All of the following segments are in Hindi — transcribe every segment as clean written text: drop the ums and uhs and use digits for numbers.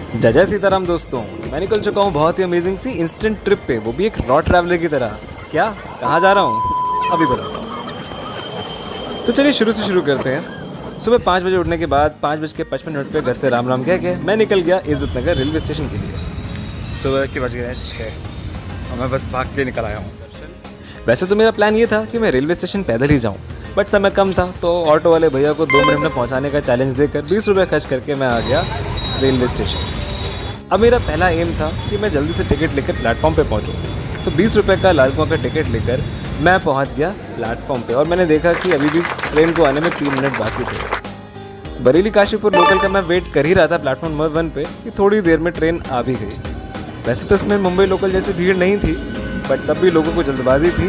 जय जय सीताराम दोस्तों। मैं निकल चुका हूँ बहुत ही अमेजिंग सी इंस्टेंट ट्रिप पे, वो भी एक रॉ ट्रैवलर की तरह। क्या कहाँ जा रहा हूँ अभी बताओ। तो चलिए शुरू से शुरू करते हैं। सुबह 5 बजे उठने के बाद 5:55 पे घर से राम राम कह के मैं निकल गया इज्जत नगर रेलवे स्टेशन के लिए। सुबह के बज गए 6 और मैं बस भाग के निकल आया हूँ। वैसे तो मेरा प्लान ये था कि मैं रेलवे स्टेशन पैदल ही जाऊँ, बट समय कम था तो ऑटो वाले भैया को 2 मिनट में पहुँचाने का चैलेंज देकर 20 रुपये खर्च करके मैं आ गया रेलवे स्टेशन। अब मेरा पहला एम था कि मैं जल्दी से टिकट लेकर प्लेटफॉर्म पे पहुंचूं, तो 20 रुपये का लाल कुआं का टिकट लेकर मैं पहुंच गया प्लेटफॉर्म पे और मैंने देखा कि अभी भी ट्रेन को आने में 3 मिनट बाकी थे। बरेली काशीपुर लोकल का मैं वेट कर ही रहा था प्लेटफॉर्म नंबर 1 पे कि थोड़ी देर में ट्रेन आ भी गई। वैसे तो इसमें मुंबई लोकल जैसी भीड़ नहीं थी, बट तब भी लोगों को जल्दबाजी थी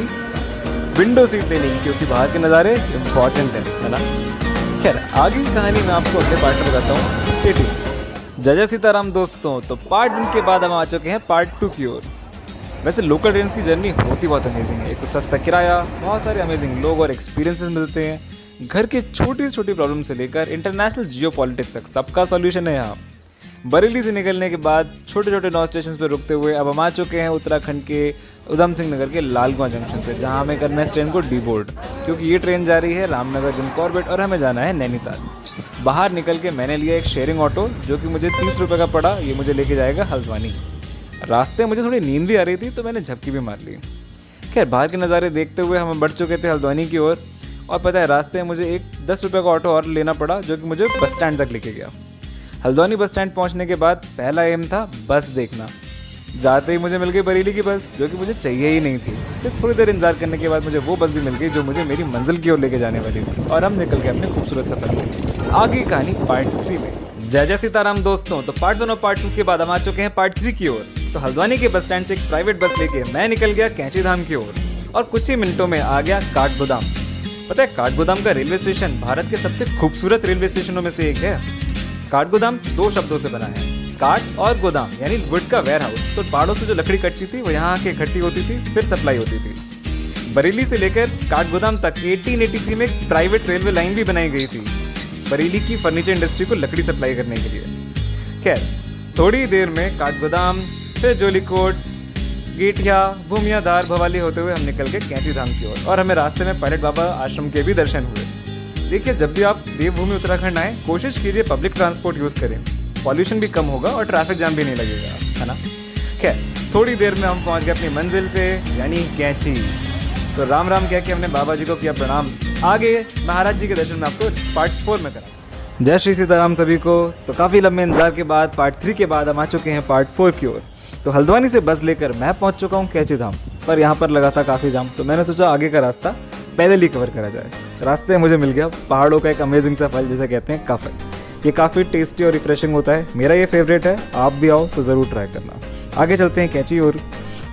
विंडो सीट लेने की, क्योंकि बाहर के नज़ारे इम्पॉर्टेंट है ना। खैर आगे की कहानी मैं आपको अगले पार्ट में बताता हूँ। Stay tuned. जय जय सीताराम दोस्तों। तो पार्ट 1 के बाद हम आ चुके हैं पार्ट 2 की ओर। वैसे लोकल ट्रेन की जर्नी होती बहुत अमेजिंग है। एक तो सस्ता किराया, बहुत सारे अमेजिंग लोग और एक्सपीरियंसेस मिलते हैं। घर के छोटी छोटी प्रॉब्लम से लेकर इंटरनेशनल जियो पॉलिटिक्स तक सबका सॉल्यूशन है यहाँ। बरेली से निकलने के बाद छोटे छोटे 9 स्टेशन पर रुकते हुए अब हम आ चुके हैं उत्तराखंड के उधम सिंह नगर के लाल कुआं जंक्शन पे, जहाँ हमें करना है इस ट्रेन को डीबोर्ड, क्योंकि ये ट्रेन जा रही है रामनगर जिम कॉर्बेट और हमें जाना है नैनीताल। बाहर निकल के मैंने लिया एक शेयरिंग ऑटो जो कि मुझे 30 रुपये का पड़ा। ये मुझे लेके जाएगा हल्द्वानी। रास्ते में मुझे थोड़ी नींद भी आ रही थी तो मैंने झपकी भी मार ली। खैर बाहर के नज़ारे देखते हुए हम बढ़ चुके थे हल्द्वानी की ओर और पता है रास्ते में मुझे एक 10 रुपये का ऑटो और लेना पड़ा जो कि मुझे बस स्टैंड तक लेके गया। हल्द्वानी बस स्टैंड पहुंचने के बाद पहला एम था बस देखना। जाते ही मुझे मिल गई बरेली की बस जो कि मुझे चाहिए ही नहीं थी। फिर थोड़ी देर इंतजार करने के बाद मुझे वो बस भी मिल गई जो मुझे मेरी मंजिल की ओर लेके जाने वाली थी और हम निकल गए अपने खूबसूरत सफर में। आगे की कहानी पार्ट 3 में। जय जय सीताराम दोस्तों। तो पार्ट 1 और पार्ट 2 के बाद हम आ चुके हैं पार्ट 3 की ओर। तो हल्द्वानी के बस स्टैंड से एक प्राइवेट बस लेके मैं निकल गया कैंची धाम की ओर और कुछ ही मिनटों में आ गया काठगोदाम। पता है काठगोदाम का रेलवे स्टेशन भारत के सबसे खूबसूरत रेलवे स्टेशनों में से एक है। काठगोदाम 2 शब्दों से बना है, काठ और गोदाम यानी वुड का वेयर हाउस। तो पहाड़ों से जो लकड़ी कटती थी वो यहाँ आके इकट्ठी होती थी, फिर सप्लाई होती थी। बरेली से लेकर काठगोदाम तक 1883 में एक प्राइवेट रेलवे लाइन भी बनाई गई थी बरेली की फर्नीचर इंडस्ट्री को लकड़ी सप्लाई करने के लिए। खैर थोड़ी देर में काठगोदाम, फिर जोलीकोट, गेठिया, भूमियाधार, भवाली होते हुए हम निकल के कैंची धाम की ओर और हमें रास्ते में पायलट बाबा आश्रम के भी दर्शन हुए। देखिए जब भी आप देवभूमि उत्तराखंड आए कोशिश कीजिए पब्लिक ट्रांसपोर्ट यूज़ करें, पॉल्यूशन भी कम होगा और ट्रैफिक जाम भी नहीं लगेगा, है ना। खैर थोड़ी देर में हम पहुंच गए अपनी मंजिल पे यानी कैंची। तो राम राम कह के हमने बाबा जी को किया प्रणाम। आगे महाराज जी के दर्शन में आपको पार्ट 4 में करा। जय श्री सीताराम सभी को। तो काफ़ी लंबे इंतजार के बाद पार्ट 3 के बाद हम आ चुके हैं पार्ट 4 की ओर। तो हल्द्वानी से बस लेकर मैं पहुंच चुका हूं कैंची धाम, पर यहाँ पर लगा था काफ़ी जाम, तो मैंने सोचा आगे का रास्ता पैदल ही कवर करा जाए। रास्ते में मुझे मिल गया पहाड़ों का एक अमेजिंग सा फल जिसे कहते हैं काफल। ये काफ़ी टेस्टी और रिफ्रेशिंग होता है, मेरा ये फेवरेट है। आप भी आओ तो ज़रूर ट्राई करना। आगे चलते हैं कैंची और।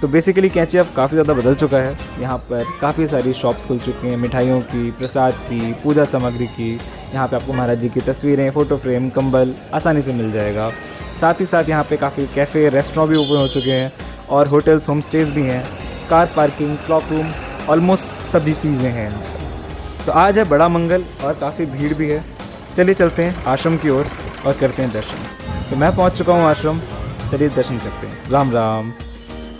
तो बेसिकली कैंची अब काफ़ी ज़्यादा बदल चुका है। यहाँ पर काफ़ी सारी शॉप्स खुल चुकी हैं, मिठाइयों की, प्रसाद की, पूजा सामग्री की। यहाँ पे आपको महाराज जी की तस्वीरें, फ़ोटो फ्रेम, कंबल आसानी से मिल जाएगा। साथ ही साथ यहाँ पे काफ़ी कैफ़े, रेस्टोरेंट भी ओपन हो चुके हैं और होटल्स, होम स्टेज भी हैं, car parking, clock room, almost सभी चीज़ें हैं। तो आज है बड़ा मंगल और काफ़ी भीड़ भी है। चलिए चलते हैं आश्रम की ओर और करते हैं दर्शन। तो मैं पहुंच चुका हूं आश्रम, चलिए दर्शन करते हैं। राम राम।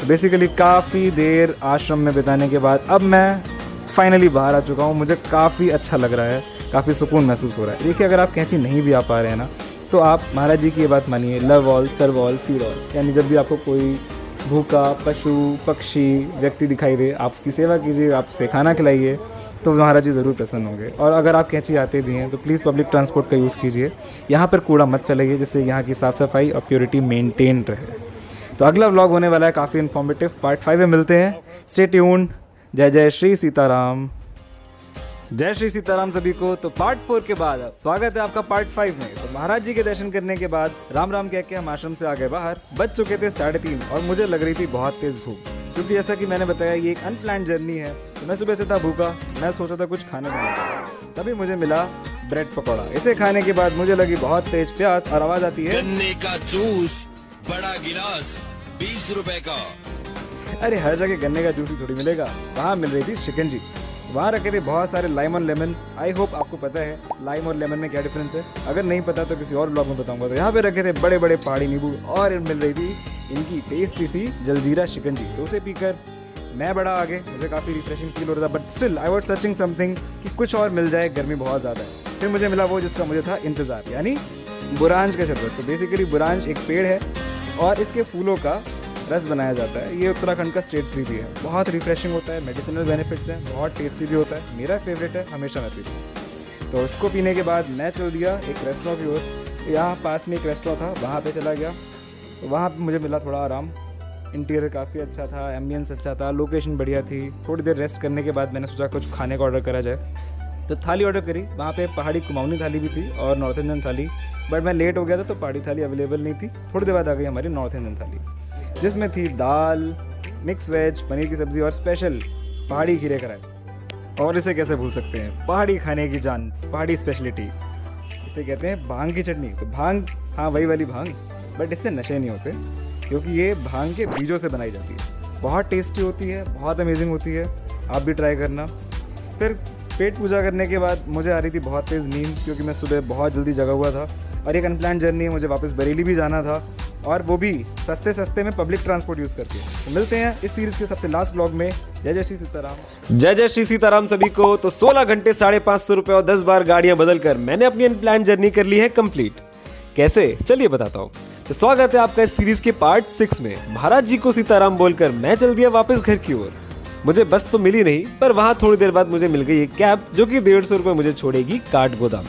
तो बेसिकली काफ़ी देर आश्रम में बिताने के बाद अब मैं फाइनली बाहर आ चुका हूं। मुझे काफ़ी अच्छा लग रहा है, काफ़ी सुकून महसूस हो रहा है। देखिए अगर आप कैंची नहीं भी आ पा रहे हैं ना, तो आप महाराज जी की ये बात मानिए, लव ऑल सर्व ऑल फीड ऑल, यानी जब भी आपको कोई भूखा पशु पक्षी व्यक्ति दिखाई दे आप उसकी सेवा कीजिए, आप उसे खाना खिलाइए, तो महाराज जी ज़रूर प्रसन्न होंगे। और अगर आप कैंची आते भी हैं तो प्लीज़ पब्लिक ट्रांसपोर्ट का यूज़ कीजिए। यहाँ पर कूड़ा मत फैलाइए जिससे यहाँ की साफ़ सफाई और प्योरिटी मेंटेन रहे। तो अगला व्लॉग होने वाला है काफ़ी इन्फॉर्मेटिव, पार्ट 5 में मिलते हैं। Stay tuned. जय जय श्री सीताराम। जय श्री सीताराम सभी को। तो पार्ट 4 के बाद अब स्वागत है आपका पार्ट 5 में। तो महाराज जी के दर्शन करने के बाद राम राम कह के हम आश्रम से आ गए बाहर। बज चुके थे 3:30 और मुझे लग रही थी बहुत तेज़ भूख, क्योंकि जैसा कि मैंने बताया ये एक अनप्लान्ड जर्नी है। तो मैं सुबह से था भूखा, मैं सोचा था कुछ खाने का, तभी मुझे मिला ब्रेड पकौड़ा। इसे खाने के बाद मुझे लगी बहुत तेज प्यास और आवाज़ आती है गन्ने का जूस बड़ा गिलास 20 रुपए का। अरे हर जगह गन्ने का जूस ही थोड़ी मिलेगा, वहाँ मिल रही थी शिकंजी। वहाँ रखे थे बहुत सारे लाइम और लेमन। आई होप आपको पता है लाइम और लेमन में क्या डिफरेंस है। अगर नहीं पता तो किसी और ब्लॉग में बताऊंगा। तो यहाँ पे रखे थे बड़े बड़े पहाड़ी नींबू और मिल रही थी इनकी टेस्टी सी जलजीरा शिकंजी। तो उसे पीकर मैं बड़ा आगे, मुझे काफ़ी रिफ्रेशिंग फील हो रहा था। But still I was searching something कि कुछ और मिल जाए, गर्मी बहुत ज़्यादा है। फिर मुझे मिला वो जिसका मुझे था इंतज़ार, यानी बुरांश का शरबत। तो बेसिकली बुरांश एक पेड़ है और इसके फूलों का रस बनाया जाता है। ये उत्तराखंड का स्टेट ट्री भी है। बहुत रिफ्रेशिंग होता है, मेडिसिनल बेनिफिट्स हैं, बहुत टेस्टी भी होता है। मेरा फेवरेट है, हमेशा मैं पीता हूँ। तो उसको पीने के बाद मैं चल दिया एक रेस्टोरेंट की ओर। यहाँ पास में एक रेस्टोरेंट था, वहाँ पे चला गया। तो वहाँ पे मुझे मिला थोड़ा आराम। इंटीरियर काफ़ी अच्छा था, एम्बियंस अच्छा था, लोकेशन बढ़िया थी। थोड़ी देर रेस्ट करने के बाद मैंने सोचा कुछ खाने का ऑर्डर करा जाए। तो थाली ऑर्डर करी। वहाँ पे पहाड़ी कुमाऊनी थाली भी थी और नॉर्थ इंडियन थाली। बट मैं लेट हो गया था तो पहाड़ी थाली अवेलेबल नहीं थी। थोड़ी देर बाद आ गई हमारी नॉर्थ इंडियन थाली, जिसमें थी दाल, मिक्स वेज, पनीर की सब्ज़ी और स्पेशल पहाड़ी खीरे कराए। और इसे कैसे भूल सकते हैं, पहाड़ी खाने की जान, पहाड़ी स्पेशलिटी। इसे कहते हैं भांग की चटनी। तो भांग, हाँ वही वाली भांग, बट इससे नशे नहीं होते क्योंकि ये भांग के बीजों से बनाई जाती है। बहुत टेस्टी होती है, बहुत अमेजिंग होती है, आप भी ट्राई करना। फिर पेट पूजा करने के बाद मुझे आ रही थी बहुत तेज़ नींद क्योंकि मैं सुबह बहुत जल्दी जगा हुआ था और एक अनप्लान जर्नी है, मुझे वापस बरेली भी जाना था और वो भी सस्ते में पब्लिक ट्रांसपोर्ट यूज़ करके। तो मिलते हैं इस सीरीज़ के सबसे लास्ट ब्लॉग में। जय जय श्री सीताराम। जय जय श्री सीताराम सभी को। तो 16 घंटे 550 रुपये और 10 बार गाड़ियाँ बदल कर मैंने अपनी अनप्लान जर्नी कर ली है कंप्लीट। कैसे, चलिए बताता हूँ। तो स्वागत है आपका इस सीरीज़ के पार्ट 6 में। महाराज जी को सीताराम बोलकर मैं चल दिया वापस घर की ओर। मुझे बस तो मिली नहीं, पर वहाँ थोड़ी देर बाद मुझे मिल गई एक कैब जो कि 150 रुपये मुझे छोड़ेगी काठगोदाम।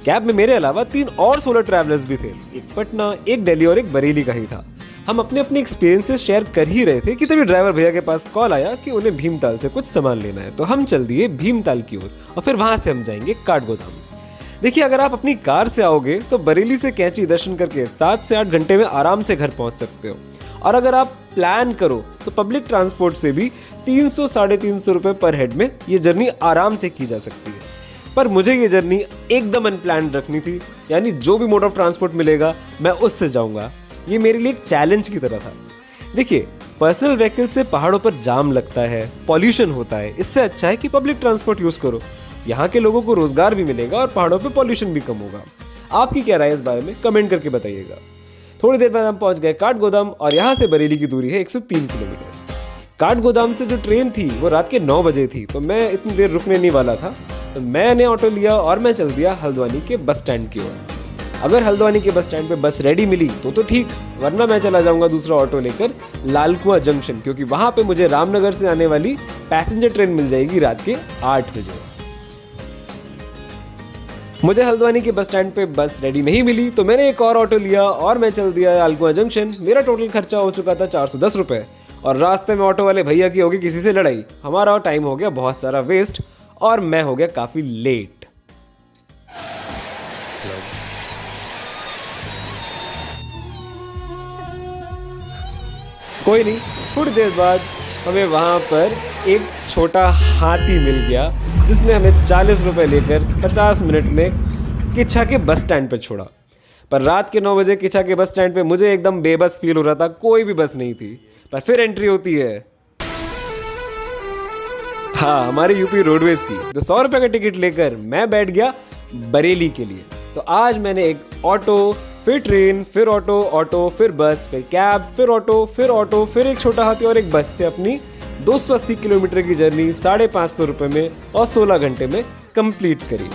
कैब में मेरे अलावा 3 और सोलो ट्रैवलर्स भी थे। एक पटना, एक दिल्ली और एक बरेली का ही था। हम अपने अपने एक्सपीरियंसेस शेयर कर ही रहे थे कि तभी ड्राइवर भैया के पास कॉल आया कि उन्हें भीमताल से कुछ सामान लेना है। तो हम चल दिए भीमताल की ओर और फिर वहाँ से हम जाएंगे काठगोदाम। देखिए, अगर आप अपनी कार से आओगे तो बरेली से कैंची दर्शन करके 7 से 8 घंटे में आराम से घर पहुँच सकते हो। और अगर आप प्लान करो तो पब्लिक ट्रांसपोर्ट से भी 300-350 रुपये पर हेड में ये जर्नी आराम से की जा सकती है। पर मुझे ये जर्नी एकदम अनप्लान्ड रखनी थी, यानी जो भी मोड ऑफ ट्रांसपोर्ट मिलेगा मैं उससे जाऊंगा। ये मेरे लिए एक चैलेंज की तरह था। देखिए, पर्सनल व्हीकल से पहाड़ों पर जाम लगता है, पॉल्यूशन होता है। इससे अच्छा है कि पब्लिक ट्रांसपोर्ट यूज करो। यहाँ के लोगों को रोजगार भी मिलेगा और पहाड़ों पर पॉल्यूशन भी कम होगा। आपकी क्या राय है इस बारे में कमेंट करके बताइएगा। थोड़ी देर बाद हम पहुंच गए काठगोदाम और यहाँ से बरेली की दूरी है 103 किलोमीटर। काठगोदाम से जो ट्रेन थी वो रात के 9 बजे थी, तो मैं इतनी देर रुकने नहीं वाला था। तो मैंने ऑटो लिया और मैं चल दिया हल्द्वानी के बस स्टैंड की ओर। अगर हल्द्वानी के बस स्टैंड पे बस रेडी मिली तो ठीक, वरना मैं चला जाऊंगा दूसरा ऑटो लेकर लाल कुआं जंक्शन, क्योंकि वहां पे मुझे रामनगर से आने वाली पैसेंजर ट्रेन मिल जाएगी रात के 8 बजे। मुझे हल्द्वानी के बस स्टैंड पे बस रेडी नहीं मिली तो मैंने एक और ऑटो लिया और मैं चल दिया लाल कुआं जंक्शन। मेरा टोटल खर्चा हो चुका था 410 रुपये और रास्ते में ऑटो वाले भैया की होगी किसी से लड़ाई। हमारा टाइम हो गया बहुत सारा वेस्ट और मैं हो गया काफी लेट। कोई नहीं, थोड़ी देर बाद हमें वहां पर एक छोटा हाथी मिल गया जिसने हमें 40 रुपये लेकर 50 मिनट में किच्छा के बस स्टैंड पर छोड़ा। पर रात के 9 बजे किच्छा के बस स्टैंड पे मुझे एकदम बेबस फील हो रहा था, कोई भी बस नहीं थी। पर फिर एंट्री होती है, हाँ, हमारे यूपी रोडवेज की। तो 100 रुपये का टिकट लेकर मैं बैठ गया बरेली के लिए। तो आज मैंने एक ऑटो, फिर ट्रेन, फिर ऑटो, फिर बस, फिर कैब, फिर ऑटो, फिर एक छोटा हाथी और एक बस से अपनी 280 किलोमीटर की जर्नी 550 रुपये में और 16 घंटे में कंप्लीट करी।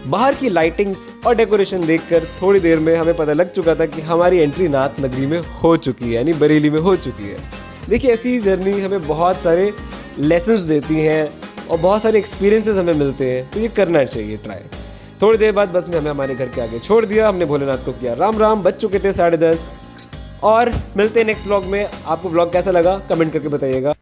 बाहर की लाइटिंग्स और डेकोरेशन देखकर थोड़ी देर में हमें पता लग चुका था कि हमारी एंट्री नाथ नगरी में हो चुकी है, यानी बरेली में हो चुकी है। देखिए, ऐसी जर्नी हमें बहुत सारे लेसन्स देती हैं और बहुत सारे एक्सपीरियंसेस हमें मिलते हैं, तो ये करना चाहिए ट्राई। थोड़ी देर बाद बस में हमें हमारे घर के आगे छोड़ दिया। हमने भोलेनाथ को किया राम राम, बज चुके थे 10:30 और मिलते हैं नेक्स्ट व्लॉग में। आपको व्लॉग कैसा लगा कमेंट करके बताइएगा।